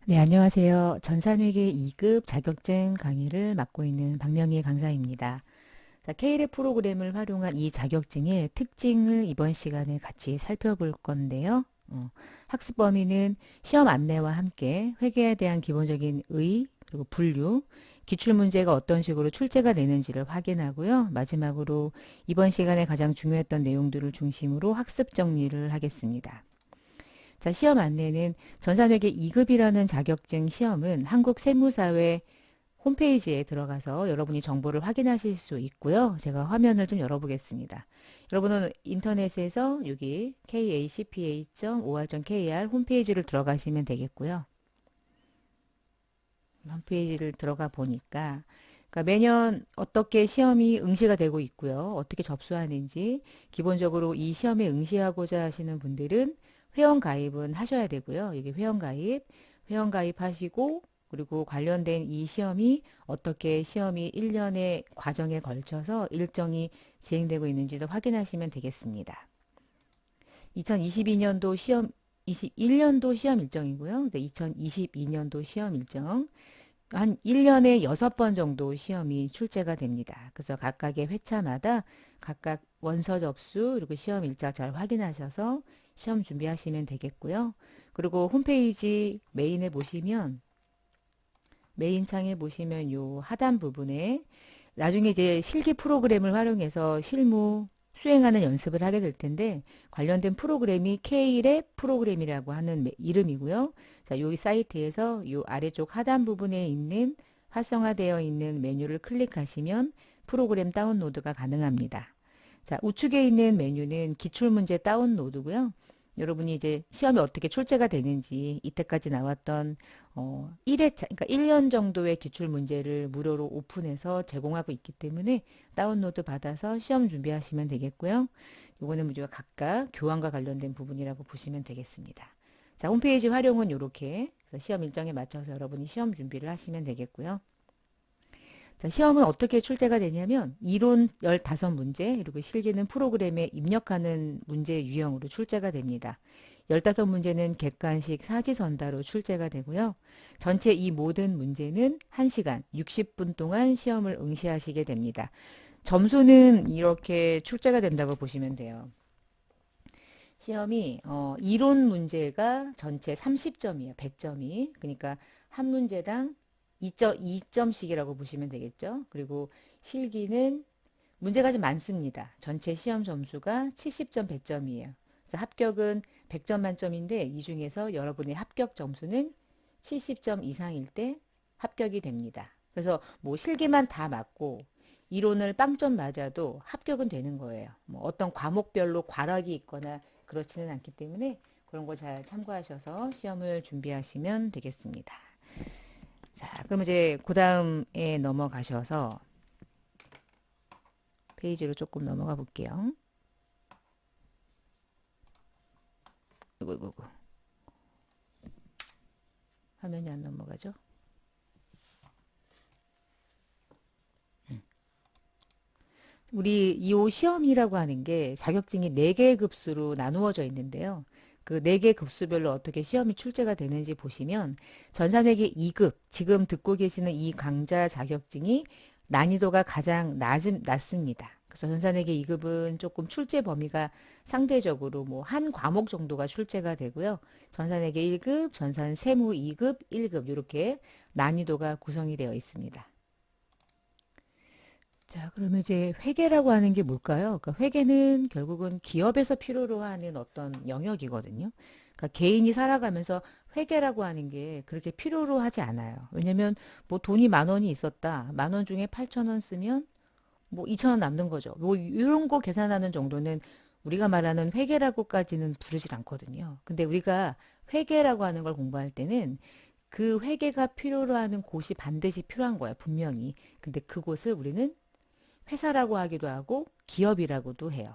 네, 안녕하세요. 전산회계 2급 자격증 강의를 맡고 있는 박명희 강사입니다. 자, K랩 프로그램을 활용한 이 자격증의 특징을 이번 시간에 같이 살펴볼 건데요. 학습 범위는 시험 안내와 함께 회계에 대한 기본적인 그리고 분류, 기출문제가 어떤 식으로 출제가 되는지를 확인하고요. 마지막으로 이번 시간에 가장 중요했던 내용들을 중심으로 학습 정리를 하겠습니다. 자, 시험 안내는 전산회계 2급이라는 자격증 시험은 한국세무사회 홈페이지에 들어가서 여러분이 정보를 확인하실 수 있고요. 제가 화면을 좀 열어보겠습니다. 여러분은 인터넷에서 여기 kacpa.or.kr 홈페이지를 들어가시면 되겠고요. 홈페이지를 들어가 보니까 그러니까 매년 어떻게 시험이 응시가 되고 있고요. 어떻게 접수하는지 기본적으로 이 시험에 응시하고자 하시는 분들은 회원 가입은 하셔야 되고요. 여기 회원 가입하시고 그리고 관련된 이 시험이 어떻게 시험이 1년의 과정에 걸쳐서 일정이 진행되고 있는지도 확인하시면 되겠습니다. 2022년도 시험 21년도 시험 일정이고요. 2022년도 시험 일정 한 1년에 6번 정도 시험이 출제가 됩니다. 그래서 각각의 회차마다 각각 원서 접수 그리고 시험 일자 잘 확인하셔서 시험 준비하시면 되겠고요. 그리고 홈페이지 메인 창에 보시면 요 하단 부분에 나중에 이제 실기 프로그램을 활용해서 실무 수행하는 연습을 하게 될 텐데 관련된 프로그램이 K랩 프로그램이라고 하는 이름이고요. 자, 여기 사이트에서 요 아래쪽 하단 부분에 있는 활성화되어 있는 메뉴를 클릭하시면 프로그램 다운로드가 가능합니다. 자, 우측에 있는 메뉴는 기출문제 다운로드고요. 여러분이 이제 시험이 어떻게 출제가 되는지 이때까지 나왔던 1회차, 그러니까 1년 정도의 기출 문제를 무료로 오픈해서 제공하고 있기 때문에 다운로드 받아서 시험 준비하시면 되겠고요. 요거는 문제가 각각 교환과 관련된 부분이라고 보시면 되겠습니다. 자, 홈페이지 활용은 이렇게 시험 일정에 맞춰서 여러분이 시험 준비를 하시면 되겠고요. 자, 시험은 어떻게 출제가 되냐면 이론 15문제 그리고 실기는 프로그램에 입력하는 문제 유형으로 출제가 됩니다. 15문제는 객관식 사지선다로 출제가 되고요. 전체 이 모든 문제는 1시간 60분 동안 시험을 응시하시게 됩니다. 점수는 이렇게 출제가 된다고 보시면 돼요. 시험이 이론 문제가 전체 30점이에요. 100점이. 그러니까 한 문제당 2점씩이라고 보시면 되겠죠. 그리고 실기는 문제가 좀 많습니다. 전체 시험 점수가 70점 100점이에요. 그래서 합격은 100점 만점인데 이 중에서 여러분의 합격 점수는 70점 이상일 때 합격이 됩니다. 그래서 뭐 실기만 다 맞고 이론을 빵점 맞아도 합격은 되는 거예요. 뭐 어떤 과목별로 과락이 있거나 그렇지는 않기 때문에 그런 거 잘 참고하셔서 시험을 준비하시면 되겠습니다. 자, 그럼 이제 그 다음에 넘어가셔서 페이지로 조금 넘어가 볼게요. 이거. 화면이 안 넘어가죠? 우리 이 시험이라고 하는 게 자격증이 4개 급수로 나누어져 있는데요. 그 4개 급수별로 어떻게 시험이 출제가 되는지 보시면 전산회계 2급, 지금 듣고 계시는 이 강좌 자격증이 난이도가 가장 낮습니다. 그래서 전산회계 2급은 조금 출제 범위가 상대적으로 뭐 한 과목 정도가 출제가 되고요. 전산회계 1급, 전산세무 2급, 1급 이렇게 난이도가 구성이 되어 있습니다. 자, 그러면 이제 회계라고 하는 게 뭘까요? 그러니까 회계는 결국은 기업에서 필요로 하는 어떤 영역이거든요. 그러니까 개인이 살아가면서 회계라고 하는 게 그렇게 필요로 하지 않아요. 왜냐면 뭐 돈이 10,000원이 있었다. 10,000원 중에 8,000원 쓰면 뭐 2,000원 남는 거죠. 뭐 이런 거 계산하는 정도는 우리가 말하는 회계라고까지는 부르질 않거든요. 근데 우리가 회계라고 하는 걸 공부할 때는 그 회계가 필요로 하는 곳이 반드시 필요한 거야, 분명히. 근데 그곳을 우리는 회사라고 하기도 하고 기업이라고도 해요.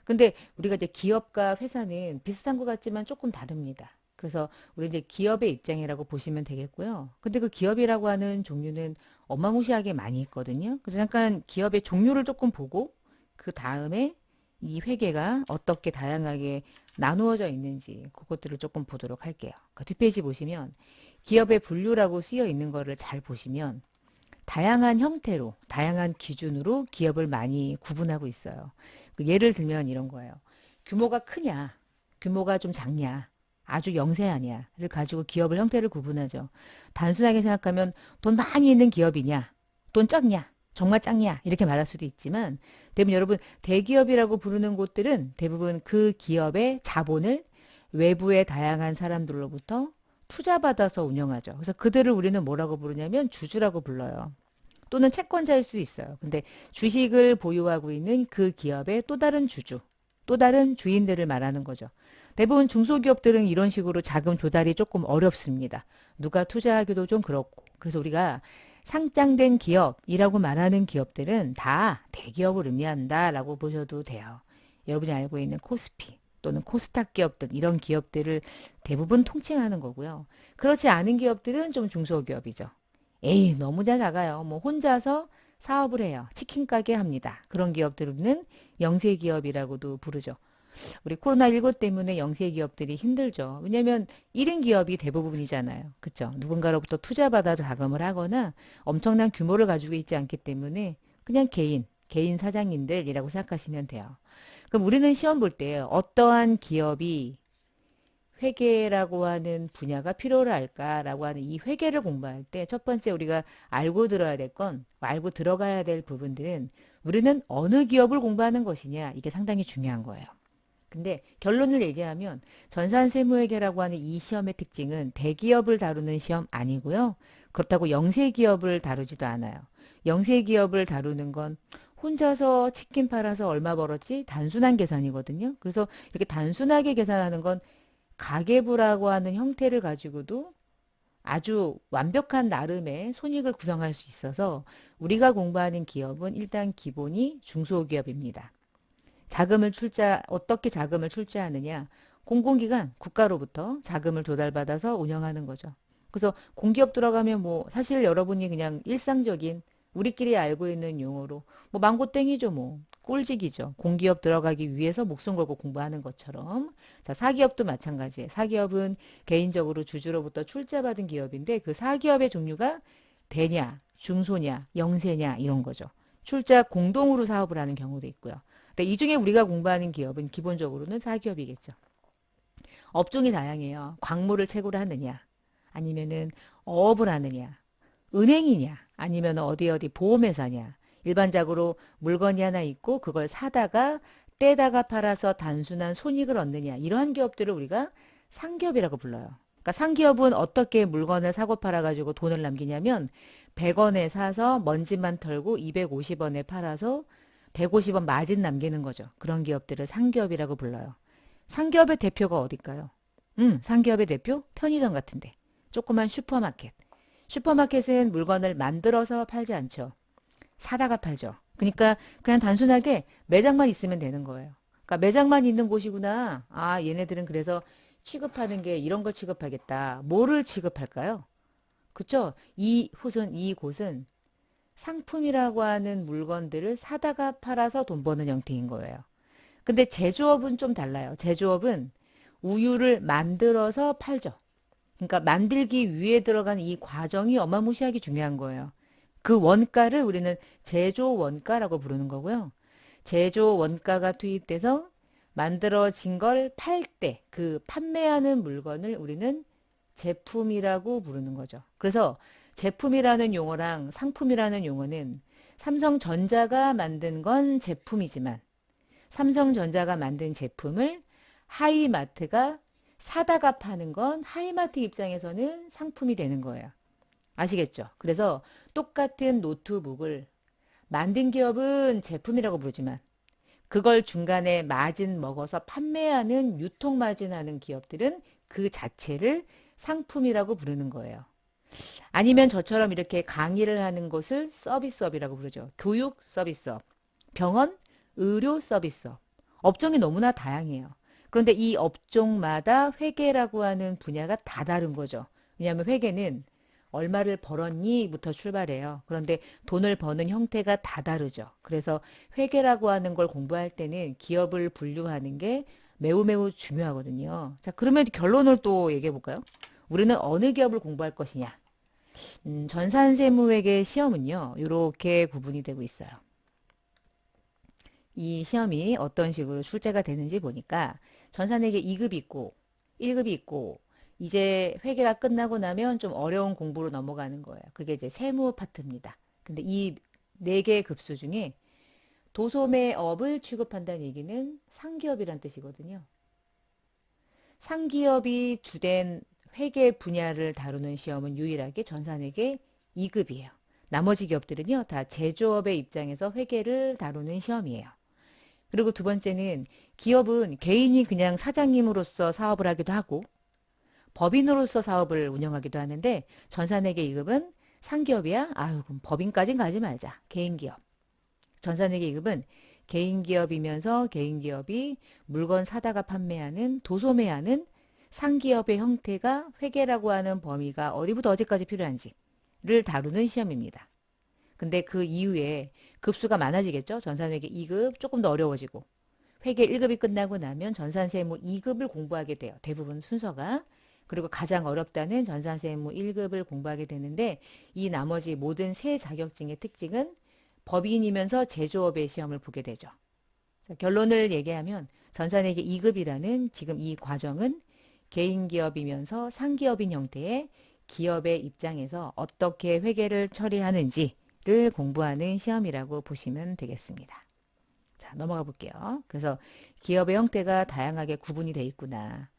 근데 우리가 이제 기업과 회사는 비슷한 것 같지만 조금 다릅니다. 그래서 우리 이제 기업의 입장이라고 보시면 되겠고요. 근데 그 기업이라고 하는 종류는 어마무시하게 많이 있거든요. 그래서 잠깐 기업의 종류를 조금 보고 그 다음에 이 회계가 어떻게 다양하게 나누어져 있는지 그것들을 조금 보도록 할게요. 그 뒷페이지 보시면 기업의 분류라고 쓰여 있는 거를 잘 보시면 다양한 형태로, 다양한 기준으로 기업을 많이 구분하고 있어요. 예를 들면 이런 거예요. 규모가 크냐, 규모가 좀 작냐, 아주 영세하냐를 가지고 기업을 형태를 구분하죠. 단순하게 생각하면 돈 많이 있는 기업이냐, 돈 적냐, 정말 작냐 이렇게 말할 수도 있지만 대부분 여러분 대기업이라고 부르는 곳들은 대부분 그 기업의 자본을 외부의 다양한 사람들로부터 투자받아서 운영하죠. 그래서 그들을 우리는 뭐라고 부르냐면 주주라고 불러요. 또는 채권자일 수도 있어요. 근데 주식을 보유하고 있는 그 기업의 또 다른 주주, 또 다른 주인들을 말하는 거죠. 대부분 중소기업들은 이런 식으로 자금 조달이 조금 어렵습니다. 누가 투자하기도 좀 그렇고. 그래서 우리가 상장된 기업이라고 말하는 기업들은 다 대기업을 의미한다라고 보셔도 돼요. 여러분이 알고 있는 코스피 또는 코스닥 기업들 이런 기업들을 대부분 통칭하는 거고요. 그렇지 않은 기업들은 좀 중소기업이죠. 에이, 너무 작아요. 뭐 혼자서 사업을 해요. 치킨 가게 합니다. 그런 기업들은 영세기업이라고도 부르죠. 우리 코로나19 때문에 영세기업들이 힘들죠. 왜냐면 1인 기업이 대부분이잖아요. 그쵸? 누군가로부터 투자받아서 자금을 하거나 엄청난 규모를 가지고 있지 않기 때문에 그냥 개인 사장님들이라고 생각하시면 돼요. 그럼 우리는 시험 볼 때 어떠한 기업이 회계라고 하는 분야가 필요로 할까라고 하는 이 회계를 공부할 때 첫 번째 우리가 알고 들어야 될 건, 알고 들어가야 될 부분들은 우리는 어느 기업을 공부하는 것이냐 이게 상당히 중요한 거예요. 근데 결론을 얘기하면 전산세무회계라고 하는 이 시험의 특징은 대기업을 다루는 시험 아니고요. 그렇다고 영세기업을 다루지도 않아요. 영세기업을 다루는 건 혼자서 치킨 팔아서 얼마 벌었지? 단순한 계산이거든요. 그래서 이렇게 단순하게 계산하는 건 가계부라고 하는 형태를 가지고도 아주 완벽한 나름의 손익을 구성할 수 있어서 우리가 공부하는 기업은 일단 기본이 중소기업입니다. 어떻게 자금을 출자하느냐? 공공기관, 국가로부터 자금을 조달받아서 운영하는 거죠. 그래서 공기업 들어가면 뭐 사실 여러분이 그냥 일상적인 우리끼리 알고 있는 용어로 뭐 망고땡이죠 뭐. 꼴직이죠. 공기업 들어가기 위해서 목숨 걸고 공부하는 것처럼. 자, 사기업도 마찬가지예요. 사기업은 개인적으로 주주로부터 출자받은 기업인데 그 사기업의 종류가 대냐, 중소냐, 영세냐 이런 거죠. 출자 공동으로 사업을 하는 경우도 있고요. 근데 이 중에 우리가 공부하는 기업은 기본적으로는 사기업이겠죠. 업종이 다양해요. 광물을 채굴 하느냐, 아니면은 어업을 하느냐, 은행이냐, 아니면 어디 보험회사냐. 일반적으로 물건이 하나 있고 그걸 사다가 떼다가 팔아서 단순한 손익을 얻느냐. 이러한 기업들을 우리가 상기업이라고 불러요. 그러니까 상기업은 어떻게 물건을 사고 팔아가지고 돈을 남기냐면 100원에 사서 먼지만 털고 250원에 팔아서 150원 마진 남기는 거죠. 그런 기업들을 상기업이라고 불러요. 상기업의 대표가 어딜까요? 상기업의 대표? 편의점 같은데. 조그만 슈퍼마켓. 슈퍼마켓은 물건을 만들어서 팔지 않죠. 사다가 팔죠. 그러니까 그냥 단순하게 매장만 있으면 되는 거예요. 그러니까 매장만 있는 곳이구나. 아, 얘네들은 그래서 취급하는 게 이런 걸 취급하겠다. 뭐를 취급할까요? 그쵸? 이곳은 상품이라고 하는 물건들을 사다가 팔아서 돈 버는 형태인 거예요. 근데 제조업은 좀 달라요. 제조업은 우유를 만들어서 팔죠. 그러니까 만들기 위해 들어간 이 과정이 어마무시하게 중요한 거예요. 그 원가를 우리는 제조 원가라고 부르는 거고요. 제조 원가가 투입돼서 만들어진 걸 팔 때 그 판매하는 물건을 우리는 제품이라고 부르는 거죠. 그래서 제품이라는 용어랑 상품이라는 용어는 삼성전자가 만든 건 제품이지만 삼성전자가 만든 제품을 하이마트가 사다가 파는 건 하이마트 입장에서는 상품이 되는 거예요. 아시겠죠? 그래서 똑같은 노트북을 만든 기업은 제품이라고 부르지만 그걸 중간에 마진 먹어서 판매하는 유통 마진 하는 기업들은 그 자체를 상품이라고 부르는 거예요. 아니면 저처럼 이렇게 강의를 하는 곳을 서비스업이라고 부르죠. 교육 서비스업, 병원, 의료 서비스업. 업종이 너무나 다양해요. 그런데 이 업종마다 회계라고 하는 분야가 다 다른 거죠. 왜냐하면 회계는 얼마를 벌었니부터 출발해요. 그런데 돈을 버는 형태가 다 다르죠. 그래서 회계라고 하는 걸 공부할 때는 기업을 분류하는 게 매우 중요하거든요. 자, 그러면 결론을 또 얘기해 볼까요? 우리는 어느 기업을 공부할 것이냐. 전산세무회계 시험은요, 이렇게 구분이 되고 있어요. 이 시험이 어떤 식으로 출제가 되는지 보니까 전산회계 2급이 있고 1급이 있고 이제 회계가 끝나고 나면 좀 어려운 공부로 넘어가는 거예요. 그게 이제 세무 파트입니다. 근데 이 네 개의 급수 중에 도소매업을 취급한다는 얘기는 상기업이란 뜻이거든요. 상기업이 주된 회계 분야를 다루는 시험은 유일하게 전산회계 2급이에요. 나머지 기업들은요, 다 제조업의 입장에서 회계를 다루는 시험이에요. 그리고 두 번째는 기업은 개인이 그냥 사장님으로서 사업을 하기도 하고 법인으로서 사업을 운영하기도 하는데 전산회계 2급은 상기업이야? 아유, 그럼 법인까진 가지 말자. 개인기업. 전산회계 2급은 개인기업이면서 개인기업이 물건 사다가 판매하는 도소매하는 상기업의 형태가 회계라고 하는 범위가 어디부터 어디까지 필요한지를 다루는 시험입니다. 근데 그 이후에 급수가 많아지겠죠. 전산회계 2급 조금 더 어려워지고 회계 1급이 끝나고 나면 전산세무 2급을 공부하게 돼요. 대부분 순서가. 그리고 가장 어렵다는 전산세무 1급을 공부하게 되는데 이 나머지 모든 세 자격증의 특징은 법인이면서 제조업의 시험을 보게 되죠. 결론을 얘기하면 전산회계 2급이라는 지금 이 과정은 개인기업이면서 상기업인 형태의 기업의 입장에서 어떻게 회계를 처리하는지를 공부하는 시험이라고 보시면 되겠습니다. 자, 넘어가 볼게요. 그래서 기업의 형태가 다양하게 구분이 돼 있구나.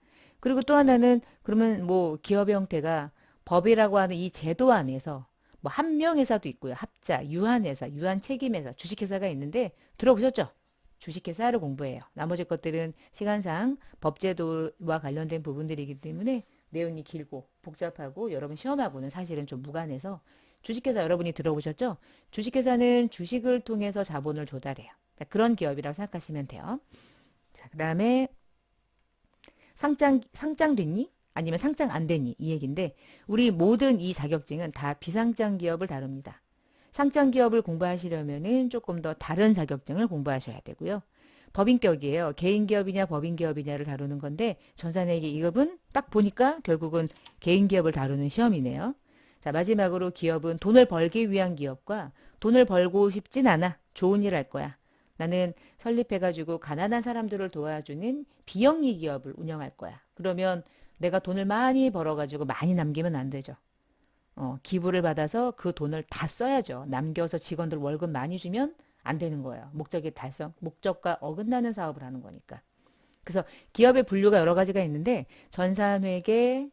그리고 또 하나는 그러면 뭐 기업의 형태가 법이라고 하는 이 제도 안에서 뭐 한명회사도 있고요. 합자, 유한회사, 유한책임회사, 주식회사가 있는데 들어보셨죠? 주식회사를 공부해요. 나머지 것들은 시간상 법제도와 관련된 부분들이기 때문에 내용이 길고 복잡하고 여러분 시험하고는 사실은 좀 무관해서 주식회사 여러분이 들어보셨죠? 주식회사는 주식을 통해서 자본을 조달해요. 그런 기업이라고 생각하시면 돼요. 자, 그 다음에 상장 됐니? 아니면 상장 안 됐니? 이 얘기인데 우리 모든 이 자격증은 다 비상장 기업을 다룹니다. 상장 기업을 공부하시려면은 조금 더 다른 자격증을 공부하셔야 되고요. 법인격이에요. 개인 기업이냐 법인 기업이냐를 다루는 건데 전산회계 2급은 딱 보니까 결국은 개인 기업을 다루는 시험이네요. 자, 마지막으로 기업은 돈을 벌기 위한 기업과 돈을 벌고 싶진 않아. 좋은 일 할 거야. 나는 설립해가지고 가난한 사람들을 도와주는 비영리 기업을 운영할 거야. 그러면 내가 돈을 많이 벌어가지고 많이 남기면 안 되죠. 기부를 받아서 그 돈을 다 써야죠. 남겨서 직원들 월급 많이 주면 안 되는 거예요. 목적이 달성, 목적과 어긋나는 사업을 하는 거니까. 그래서 기업의 분류가 여러 가지가 있는데 전산회계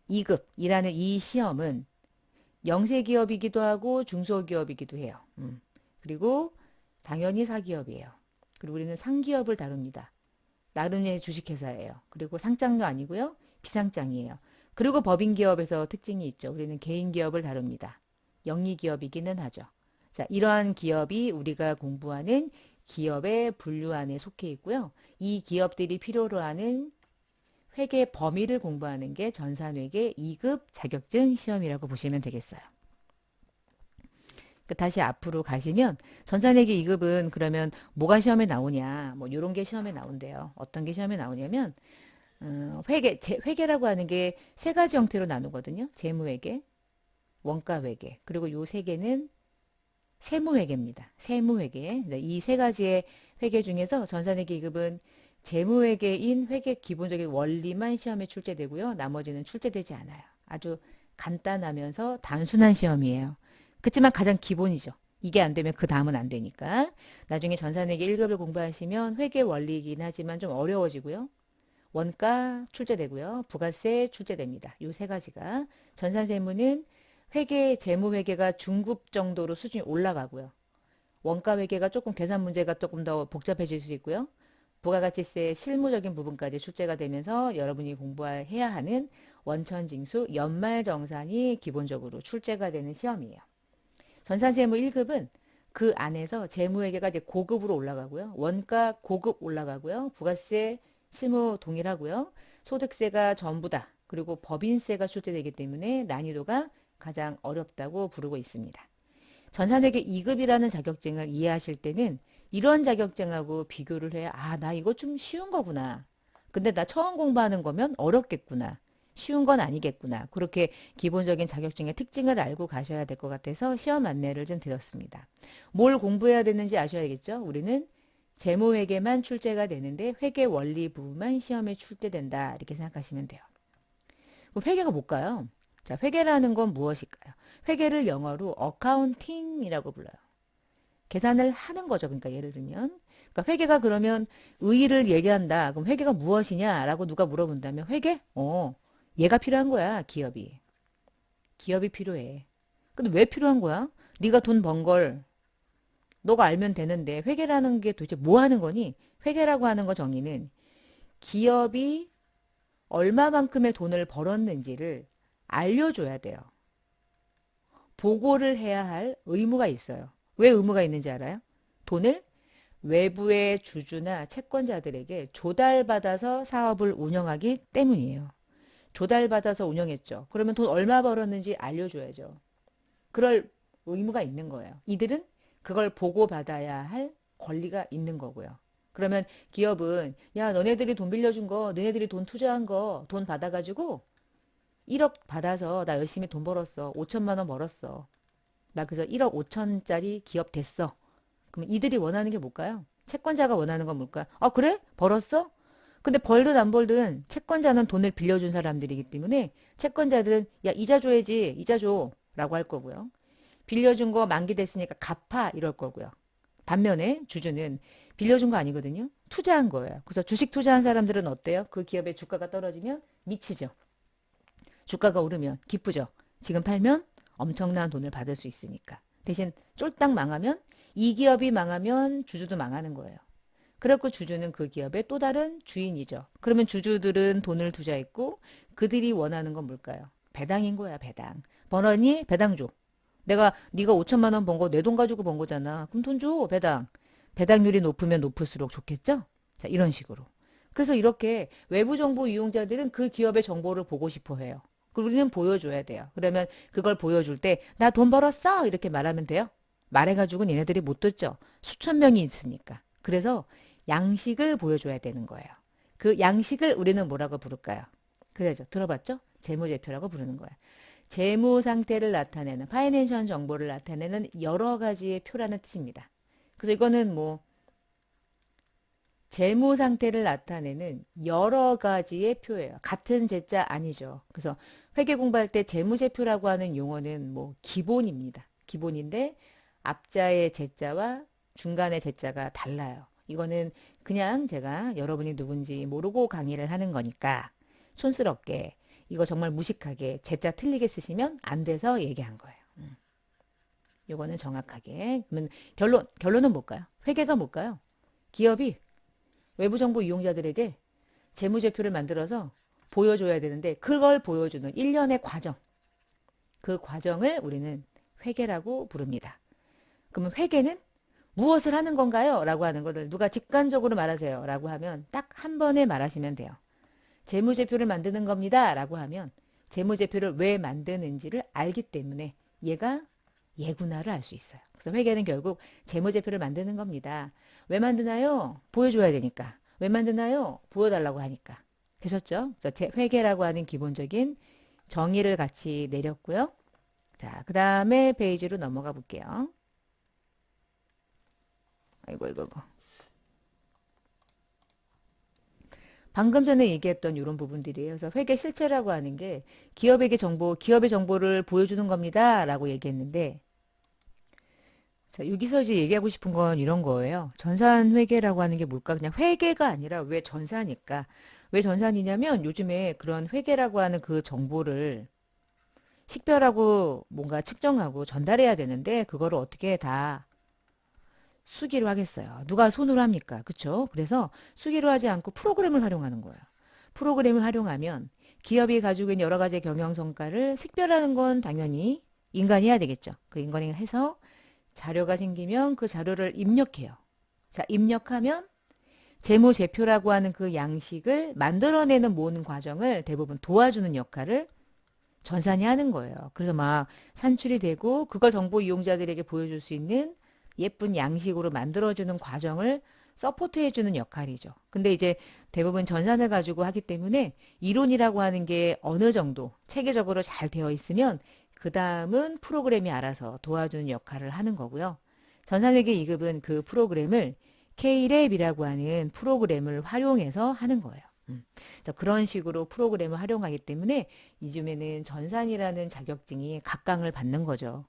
2급이라는 이 시험은 영세기업이기도 하고 중소기업이기도 해요. 그리고 당연히 사기업이에요. 그리고 우리는 상기업을 다룹니다. 나름의 주식회사예요. 그리고 상장도 아니고요. 비상장이에요. 그리고 법인기업에서 특징이 있죠. 우리는 개인기업을 다룹니다. 영리기업이기는 하죠. 자, 이러한 기업이 우리가 공부하는 기업의 분류 안에 속해 있고요. 이 기업들이 필요로 하는 회계 범위를 공부하는 게 전산회계 2급 자격증 시험이라고 보시면 되겠어요. 다시 앞으로 가시면 전산회계 2급은 그러면 뭐가 시험에 나오냐 뭐 이런 게 시험에 나온대요. 어떤 게 시험에 나오냐면 회계라고 하는 게 세 가지 형태로 나누거든요. 재무회계, 원가회계, 그리고 요 세 개는 세무회계입니다. 세무회계. 이 세 가지의 회계 중에서 전산회계 2급은 재무회계인 회계 기본적인 원리만 시험에 출제되고요. 나머지는 출제되지 않아요. 아주 간단하면서 단순한 시험이에요. 그렇지만 가장 기본이죠. 이게 안 되면 그 다음은 안 되니까. 나중에 전산회계 1급을 공부하시면 회계 원리이긴 하지만 좀 어려워지고요. 원가 출제되고요. 부가세 출제됩니다. 요 세 가지가. 전산세무는 회계, 재무회계가 중급 정도로 수준이 올라가고요. 원가회계가 조금 계산 문제가 조금 더 복잡해질 수 있고요. 부가가치세 실무적인 부분까지 출제가 되면서 여러분이 공부해야 하는 원천징수, 연말정산이 기본적으로 출제가 되는 시험이에요. 전산세무 1급은 그 안에서 재무회계가 이제 고급으로 올라가고요. 원가 고급 올라가고요. 부가세 실무 동일하고요. 소득세가 전부다. 그리고 법인세가 출제되기 때문에 난이도가 가장 어렵다고 부르고 있습니다. 전산회계 2급이라는 자격증을 이해하실 때는 이런 자격증하고 비교를 해야 나 이거 좀 쉬운 거구나. 근데 나 처음 공부하는 거면 어렵겠구나. 쉬운 건 아니겠구나. 그렇게 기본적인 자격증의 특징을 알고 가셔야 될 것 같아서 시험 안내를 좀 드렸습니다. 뭘 공부해야 되는지 아셔야겠죠? 우리는 재무회계만 출제가 되는데 회계 원리 부분만 시험에 출제된다. 이렇게 생각하시면 돼요. 그럼 회계가 뭘까요? 자, 회계라는 건 무엇일까요? 회계를 영어로 어카운팅이라고 불러요. 계산을 하는 거죠. 그러니까 예를 들면. 그러니까 회계가 그러면 의의를 얘기한다. 그럼 회계가 무엇이냐라고 누가 물어본다면 회계? 얘가 필요한 거야. 기업이. 기업이 필요해. 근데 왜 필요한 거야? 네가 돈 번 걸 너가 알면 되는데 회계라는 게 도대체 뭐 하는 거니? 회계라고 하는 거 정의는 기업이 얼마만큼의 돈을 벌었는지를 알려줘야 돼요. 보고를 해야 할 의무가 있어요. 왜 의무가 있는지 알아요? 돈을 외부의 주주나 채권자들에게 조달받아서 사업을 운영하기 때문이에요. 조달받아서 운영했죠. 그러면 돈 얼마 벌었는지 알려줘야죠. 그럴 의무가 있는 거예요. 이들은 그걸 보고받아야 할 권리가 있는 거고요. 그러면 기업은 야 너네들이 돈 빌려준 거 너네들이 돈 투자한 거 돈 받아가지고 1억 받아서 나 열심히 돈 벌었어. 5천만 원 벌었어. 나 그래서 1억 5천짜리 기업 됐어. 그럼 이들이 원하는 게 뭘까요? 채권자가 원하는 건 뭘까요? 아 그래? 벌었어? 근데 벌든 안 벌든 채권자는 돈을 빌려준 사람들이기 때문에 채권자들은 야 이자 줘야지 이자 줘 라고 할 거고요. 빌려준 거 만기됐으니까 갚아 이럴 거고요. 반면에 주주는 빌려준 거 아니거든요. 투자한 거예요. 그래서 주식 투자한 사람들은 어때요? 그 기업의 주가가 떨어지면 미치죠. 주가가 오르면 기쁘죠. 지금 팔면 엄청난 돈을 받을 수 있으니까. 대신 쫄딱 망하면 이 기업이 망하면 주주도 망하는 거예요. 그래갖고 주주는 그 기업의 또 다른 주인이죠. 그러면 주주들은 돈을 투자했고 그들이 원하는 건 뭘까요? 배당인 거야, 배당. 벌었니? 배당 줘. 네가 5천만 원 번 거 내 돈 가지고 번 거잖아. 그럼 돈 줘, 배당. 배당률이 높으면 높을수록 좋겠죠? 자, 이런 식으로. 그래서 이렇게 외부 정보 이용자들은 그 기업의 정보를 보고 싶어 해요. 우리는 보여줘야 돼요. 그러면 그걸 보여줄 때 나 돈 벌었어 이렇게 말하면 돼요. 말해가지고 얘네들이 못 듣죠. 수천 명이 있으니까. 그래서 양식을 보여줘야 되는 거예요. 그 양식을 우리는 뭐라고 부를까요? 그래죠. 들어봤죠? 재무제표라고 부르는 거예요. 재무 상태를 나타내는 파이낸셜 정보를 나타내는 여러 가지의 표라는 뜻입니다. 그래서 이거는 뭐 재무 상태를 나타내는 여러 가지의 표예요. 같은 제자 아니죠. 그래서 회계 공부할 때 재무제표라고 하는 용어는 뭐 기본입니다. 기본인데 앞자의 제자와 중간의 제자가 달라요. 이거는 그냥 제가 여러분이 누군지 모르고 강의를 하는 거니까 촌스럽게 이거 정말 무식하게 제자 틀리게 쓰시면 안 돼서 얘기한 거예요. 이거는 정확하게. 그러면 결론은 뭘까요? 회계가 뭘까요? 기업이 외부 정보 이용자들에게 재무제표를 만들어서 보여줘야 되는데 그걸 보여주는 일련의 과정. 그 과정을 우리는 회계라고 부릅니다. 그러면 회계는 무엇을 하는 건가요? 라고 하는 거를 누가 직관적으로 말하세요. 라고 하면 딱 한 번에 말하시면 돼요. 재무제표를 만드는 겁니다. 라고 하면 재무제표를 왜 만드는지를 알기 때문에 얘가 얘구나를 알 수 있어요. 그래서 회계는 결국 재무제표를 만드는 겁니다. 왜 만드나요? 보여줘야 되니까. 왜 만드나요? 보여달라고 하니까. 되셨죠? 그래서 회계라고 하는 기본적인 정의를 같이 내렸고요. 자, 그 다음에 페이지로 넘어가 볼게요. 아이고. 방금 전에 얘기했던 이런 부분들이에요. 그래서 회계 실체라고 하는 게 기업의 정보를 보여주는 겁니다. 라고 얘기했는데, 자, 여기서 이제 얘기하고 싶은 건 이런 거예요. 전산회계라고 하는 게 뭘까? 그냥 회계가 아니라 왜 전산일까? 왜 전산이냐면 요즘에 그런 회계라고 하는 그 정보를 식별하고 뭔가 측정하고 전달해야 되는데 그거를 어떻게 다 수기로 하겠어요. 누가 손으로 합니까? 그쵸? 그래서 수기로 하지 않고 프로그램을 활용하는 거예요. 프로그램을 활용하면 기업이 가지고 있는 여러 가지 경영 성과를 식별하는 건 당연히 인간이 해야 되겠죠. 그 인간이 해서 자료가 생기면 그 자료를 입력해요. 자, 입력하면 재무제표라고 하는 그 양식을 만들어내는 모든 과정을 대부분 도와주는 역할을 전산이 하는 거예요. 그래서 막 산출이 되고 그걸 정보 이용자들에게 보여줄 수 있는 예쁜 양식으로 만들어주는 과정을 서포트 해주는 역할이죠. 근데 이제 대부분 전산을 가지고 하기 때문에 이론이라고 하는 게 어느 정도 체계적으로 잘 되어 있으면 그 다음은 프로그램이 알아서 도와주는 역할을 하는 거고요. 전산회계 2급은 그 프로그램을 K랩이라고 하는 프로그램을 활용해서 하는 거예요. 그래서 그런 식으로 프로그램을 활용하기 때문에 이즘에는 전산이라는 자격증이 각광을 받는 거죠.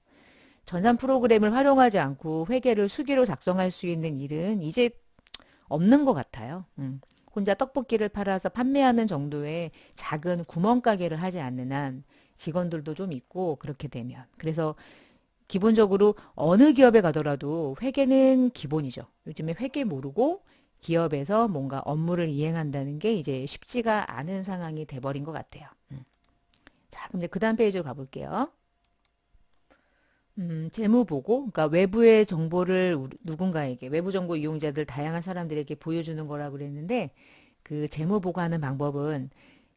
전산 프로그램을 활용하지 않고 회계를 수기로 작성할 수 있는 일은 이제 없는 것 같아요. 혼자 떡볶이를 팔아서 판매하는 정도의 작은 구멍가게를 하지 않는 한 직원들도 좀 있고 그렇게 되면. 그래서 기본적으로 어느 기업에 가더라도 회계는 기본이죠. 요즘에 회계 모르고 기업에서 뭔가 업무를 이행한다는 게 이제 쉽지가 않은 상황이 돼버린 것 같아요. 자, 그럼 이제 그 다음 페이지로 가볼게요. 재무 보고, 그러니까 외부의 정보를 누군가에게, 외부 정보 이용자들 다양한 사람들에게 보여주는 거라고 그랬는데, 그 재무 보고하는 방법은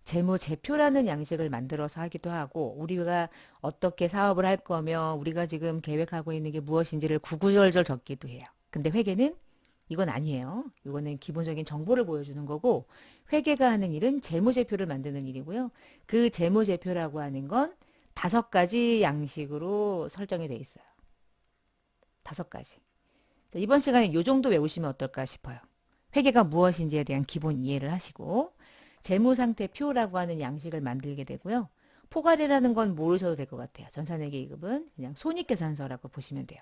재무 제표라는 양식을 만들어서 하기도 하고, 우리가 어떻게 사업을 할 거며, 우리가 지금 계획하고 있는 게 무엇인지를 구구절절 적기도 해요. 근데 회계는 이건 아니에요. 이거는 기본적인 정보를 보여주는 거고, 회계가 하는 일은 재무 제표를 만드는 일이고요. 그 재무 제표라고 하는 건 5가지 양식으로 설정이 돼 있어요. 5가지. 이번 시간에 이 정도 외우시면 어떨까 싶어요. 회계가 무엇인지에 대한 기본 이해를 하시고 재무상태표라고 하는 양식을 만들게 되고요. 포괄이라는 건 모르셔도 될 것 같아요. 전산회계 2급은 그냥 손익계산서라고 보시면 돼요.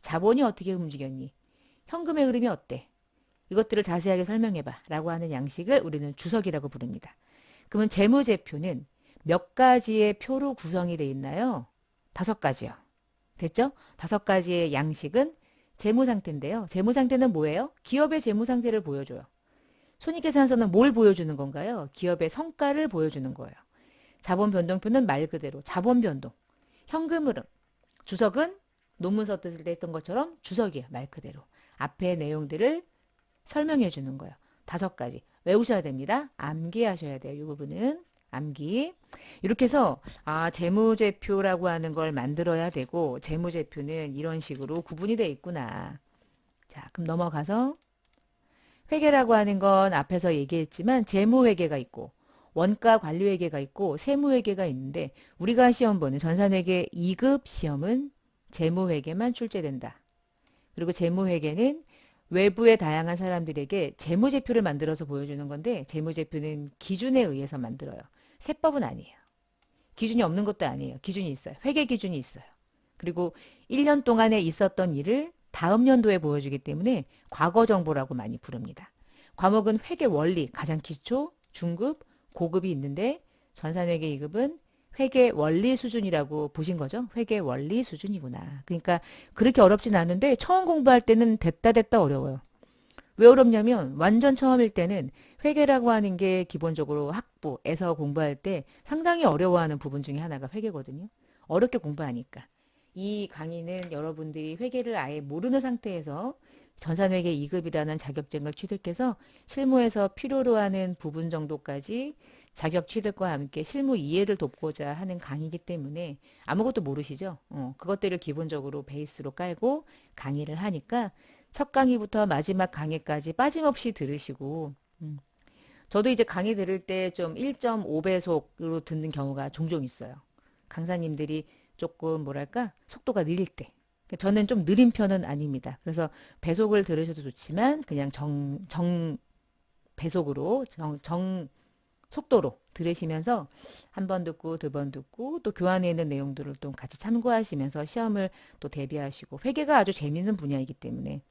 자본이 어떻게 움직였니? 현금의 흐름이 어때? 이것들을 자세하게 설명해봐 라고 하는 양식을 우리는 주석이라고 부릅니다. 그러면 재무제표는 몇 가지의 표로 구성이 되어 있나요? 5가지요. 됐죠? 5가지의 양식은 재무상태인데요. 재무상태는 뭐예요? 기업의 재무상태를 보여줘요. 손익계산서는 뭘 보여주는 건가요? 기업의 성과를 보여주는 거예요. 자본변동표는 말 그대로 자본변동. 현금 흐름. 주석은 논문서 때 했던 것처럼 주석이에요. 말 그대로. 앞에 내용들을 설명해 주는 거예요. 5가지. 외우셔야 됩니다. 암기하셔야 돼요. 이 부분은. 암기. 이렇게 해서 재무제표라고 하는 걸 만들어야 되고 재무제표는 이런 식으로 구분이 돼 있구나. 자, 그럼 넘어가서 회계라고 하는 건 앞에서 얘기했지만 재무회계가 있고 원가 관리회계가 있고 세무회계가 있는데 우리가 시험 보는 전산회계 2급 시험은 재무회계만 출제된다. 그리고 재무회계는 외부의 다양한 사람들에게 재무제표를 만들어서 보여주는 건데 재무제표는 기준에 의해서 만들어요. 세법은 아니에요. 기준이 없는 것도 아니에요. 기준이 있어요. 회계 기준이 있어요. 그리고 1년 동안에 있었던 일을 다음 연도에 보여주기 때문에 과거 정보라고 많이 부릅니다. 과목은 회계 원리, 가장 기초, 중급, 고급이 있는데 전산회계 2급은 회계 원리 수준이라고 보신 거죠? 회계 원리 수준이구나. 그러니까 그렇게 어렵진 않은데 처음 공부할 때는 됐다 어려워요. 왜 어렵냐면 완전 처음일 때는 회계라고 하는 게 기본적으로 학부에서 공부할 때 상당히 어려워하는 부분 중에 하나가 회계거든요. 어렵게 공부하니까. 이 강의는 여러분들이 회계를 아예 모르는 상태에서 전산회계 2급이라는 자격증을 취득해서 실무에서 필요로 하는 부분 정도까지 자격 취득과 함께 실무 이해를 돕고자 하는 강의이기 때문에 아무것도 모르시죠? 그것들을 기본적으로 베이스로 깔고 강의를 하니까 첫 강의부터 마지막 강의까지 빠짐없이 들으시고, 저도 이제 강의 들을 때 좀 1.5배속으로 듣는 경우가 종종 있어요. 강사님들이 조금 뭐랄까, 속도가 느릴 때. 저는 좀 느린 편은 아닙니다. 그래서 배속을 들으셔도 좋지만, 그냥 배속으로, 속도로 들으시면서 한 번 듣고 두 번 듣고 또 교환에 있는 내용들을 또 같이 참고하시면서 시험을 또 대비하시고, 회계가 아주 재밌는 분야이기 때문에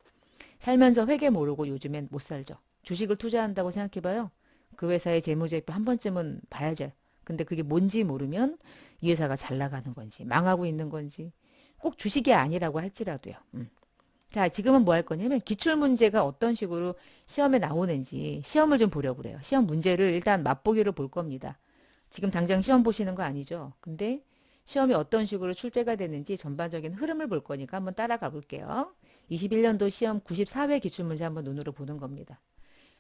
살면서 회계 모르고 요즘엔 못 살죠. 주식을 투자한다고 생각해봐요. 그 회사의 재무제표 한 번쯤은 봐야죠. 근데 그게 뭔지 모르면 이 회사가 잘 나가는 건지 망하고 있는 건지 꼭 주식이 아니라고 할지라도요. 자, 지금은 뭐 할 거냐면 기출문제가 어떤 식으로 시험에 나오는지 시험을 좀 보려고 그래요. 시험 문제를 일단 맛보기로 볼 겁니다. 지금 당장 시험 보시는 거 아니죠? 근데 시험이 어떤 식으로 출제가 되는지 전반적인 흐름을 볼 거니까 한번 따라가 볼게요. 21년도 시험 94회 기출문제 한번 눈으로 보는 겁니다.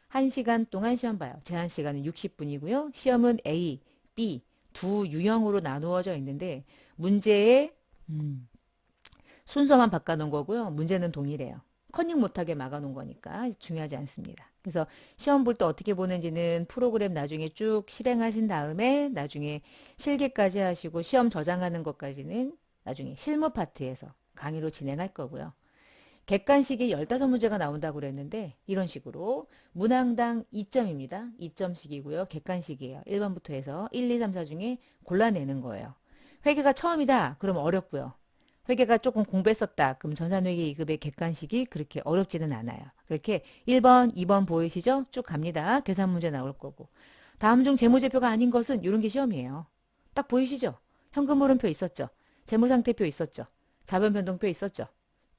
1시간 동안 시험 봐요. 제한 시간은 60분이고요. 시험은 A, B 두 유형으로 나누어져 있는데 문제의 순서만 바꿔놓은 거고요. 문제는 동일해요. 커닝 못하게 막아놓은 거니까 중요하지 않습니다. 그래서 시험 볼 때 어떻게 보는지는 프로그램 나중에 쭉 실행하신 다음에 나중에 실기까지 하시고 시험 저장하는 것까지는 나중에 실무 파트에서 강의로 진행할 거고요. 객관식이 15문제가 나온다고 그랬는데 이런 식으로 문항당 2점입니다. 2점씩이고요. 객관식이에요. 1번부터 해서 1, 2, 3, 4 중에 골라내는 거예요. 회계가 처음이다. 그럼 어렵고요. 회계가 조금 공부했었다. 그럼 전산회계 2급의 객관식이 그렇게 어렵지는 않아요. 그렇게 1번, 2번 보이시죠? 쭉 갑니다. 계산 문제 나올 거고. 다음 중 재무제표가 아닌 것은 이런 게 시험이에요. 딱 보이시죠? 현금 흐름표 있었죠? 재무상태표 있었죠? 자본변동표 있었죠?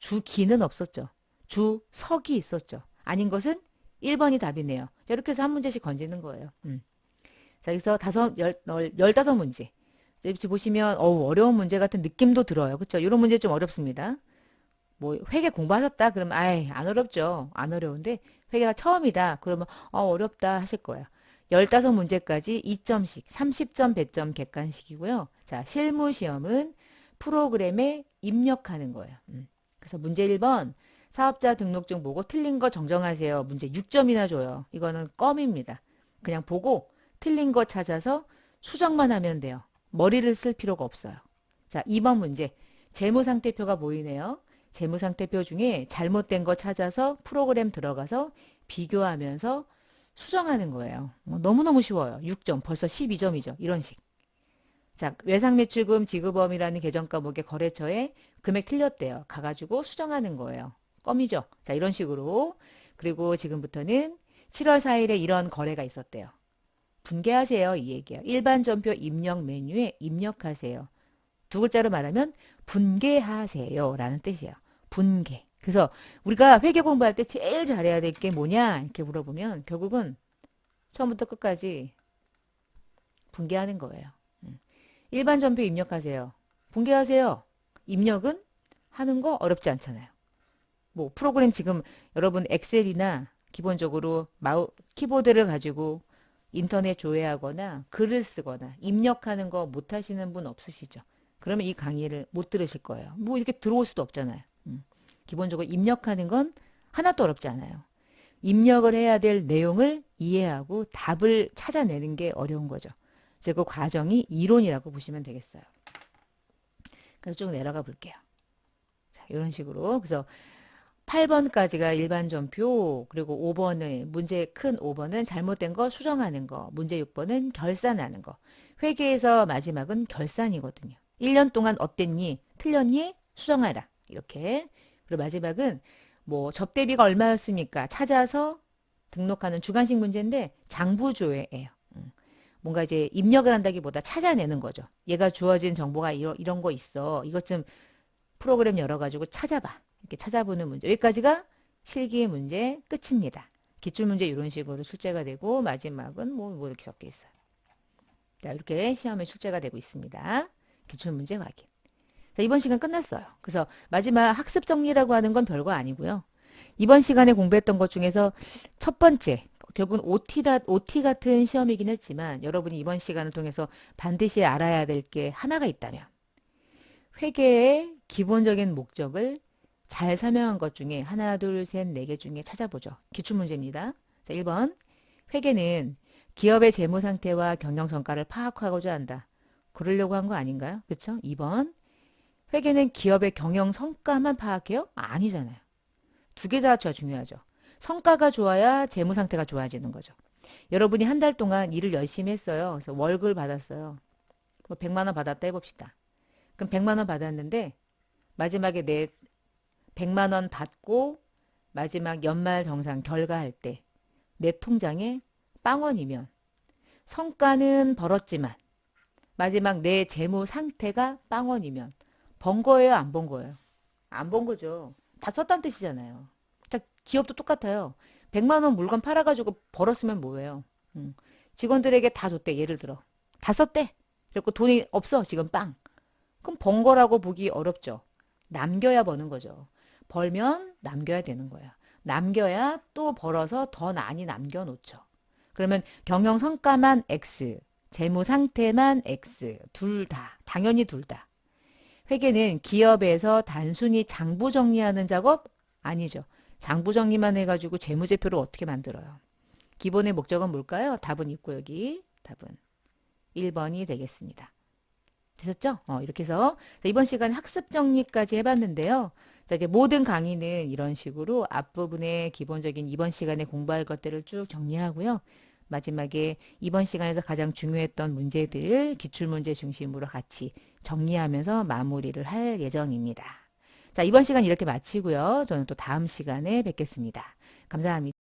주기는 없었죠. 주석이 있었죠. 아닌 것은 1번이 답이네요. 이렇게 해서 한 문제씩 건지는 거예요. 자, 여기서 15문제. 여기 보시면 어려운 문제 같은 느낌도 들어요. 그렇죠? 이런 문제 좀 어렵습니다. 뭐 회계 공부하셨다 그러면 아이 안 어렵죠. 안 어려운데 회계가 처음이다 그러면 어렵다 하실 거예요. 15문제까지 2점씩 30점 배점 객관식이고요. 자, 실무 시험은 프로그램에 입력하는 거예요. 그래서 문제 1번 사업자 등록증 보고 틀린 거 정정하세요. 문제 6점이나 줘요. 이거는 껌입니다. 그냥 보고 틀린 거 찾아서 수정만 하면 돼요. 머리를 쓸 필요가 없어요. 자, 2번 문제. 재무상태표가 보이네요. 재무상태표 중에 잘못된 거 찾아서 프로그램 들어가서 비교하면서 수정하는 거예요. 너무너무 쉬워요. 6점, 벌써 12점이죠. 이런 식. 자, 외상매출금 지급범위라는 계정 과목의 거래처에 금액 틀렸대요. 가가지고 수정하는 거예요. 껌이죠. 자, 이런 식으로. 그리고 지금부터는 7월 4일에 이런 거래가 있었대요. 분개하세요. 이 얘기예요. 일반 전표 입력 메뉴에 입력하세요. 두 글자로 말하면 분개하세요 라는 뜻이에요. 분개. 그래서 우리가 회계 공부할 때 제일 잘해야 될 게 뭐냐 이렇게 물어보면 결국은 처음부터 끝까지 분개하는 거예요. 일반 전표 입력하세요. 분개하세요. 입력은 하는 거 어렵지 않잖아요. 뭐 프로그램 지금 여러분 엑셀이나 기본적으로 키보드를 가지고 인터넷 조회하거나 글을 쓰거나 입력하는 거 못하시는 분 없으시죠? 그러면 이 강의를 못 들으실 거예요. 뭐 이렇게 들어올 수도 없잖아요. 기본적으로 입력하는 건 하나도 어렵지 않아요. 입력을 해야 될 내용을 이해하고 답을 찾아내는 게 어려운 거죠. 그 과정이 이론이라고 보시면 되겠어요. 그래서 쭉 내려가 볼게요. 자, 이런 식으로. 그래서 8번까지가 일반 전표, 그리고 5번은 문제 큰 5번은 잘못된 거 수정하는 거, 문제 6번은 결산하는 거. 회계에서 마지막은 결산이거든요. 1년 동안 어땠니? 틀렸니? 수정하라. 이렇게. 그리고 마지막은 뭐 접대비가 얼마였습니까? 찾아서 등록하는 주관식 문제인데 장부조회예요. 뭔가 이제 입력을 한다기보다 찾아내는 거죠. 얘가 주어진 정보가 이런 거 있어. 이것 좀 프로그램 열어가지고 찾아봐. 이렇게 찾아보는 문제. 여기까지가 실기 문제 끝입니다. 기출문제 이런 식으로 출제가 되고 마지막은 뭐 이렇게 적혀 있어요. 자, 이렇게 시험에 출제가 되고 있습니다. 기출문제 확인. 자, 이번 시간 끝났어요. 그래서 마지막 학습 정리라고 하는 건 별거 아니고요. 이번 시간에 공부했던 것 중에서 첫 번째, 결국은 OT 같은 시험이긴 했지만 여러분이 이번 시간을 통해서 반드시 알아야 될 게 하나가 있다면 회계의 기본적인 목적을 잘 설명한 것 중에 하나, 둘, 셋, 네 개 중에 찾아보죠. 기출문제입니다. 자, 1번. 회계는 기업의 재무 상태와 경영 성과를 파악하고자 한다. 그러려고 한 거 아닌가요? 그렇죠? 2번. 회계는 기업의 경영 성과만 파악해요? 아니잖아요. 두 개 다 중요하죠. 성과가 좋아야 재무 상태가 좋아지는 거죠. 여러분이 한 달 동안 일을 열심히 했어요. 그래서 월급을 받았어요. 뭐 100만 원 받았다 해봅시다. 그럼 100만 원 받았는데 마지막에 내 100만 원 받고 마지막 연말 정산 결과할 때 내 통장에 빵원이면 성과는 벌었지만 마지막 내 재무 상태가 빵원이면 번 거예요, 안 번 거예요? 안 번 거죠. 다 썼다는 뜻이잖아요. 자, 기업도 똑같아요. 100만 원 물건 팔아가지고 벌었으면 뭐예요? 직원들에게 다 줬대, 예를 들어. 다 썼대. 그리고 돈이 없어, 지금 빵. 그럼 번 거라고 보기 어렵죠. 남겨야 버는 거죠. 벌면 남겨야 되는 거야. 남겨야 또 벌어서 더 많이 남겨놓죠. 그러면 경영 성과만 X, 재무 상태만 X, 둘 다, 당연히 둘 다. 회계는 기업에서 단순히 장부 정리하는 작업? 아니죠. 장부 정리만 해가지고 재무제표를 어떻게 만들어요? 기본의 목적은 뭘까요? 답은 있고 여기 답은 1번이 되겠습니다. 되셨죠? 이렇게 해서 이번 시간 학습 정리까지 해봤는데요. 자, 이제 모든 강의는 이런 식으로 앞부분에 기본적인 이번 시간에 공부할 것들을 쭉 정리하고요. 마지막에 이번 시간에서 가장 중요했던 문제들을 기출문제 중심으로 같이 정리하면서 마무리를 할 예정입니다. 자, 이번 시간 이렇게 마치고요. 저는 또 다음 시간에 뵙겠습니다. 감사합니다.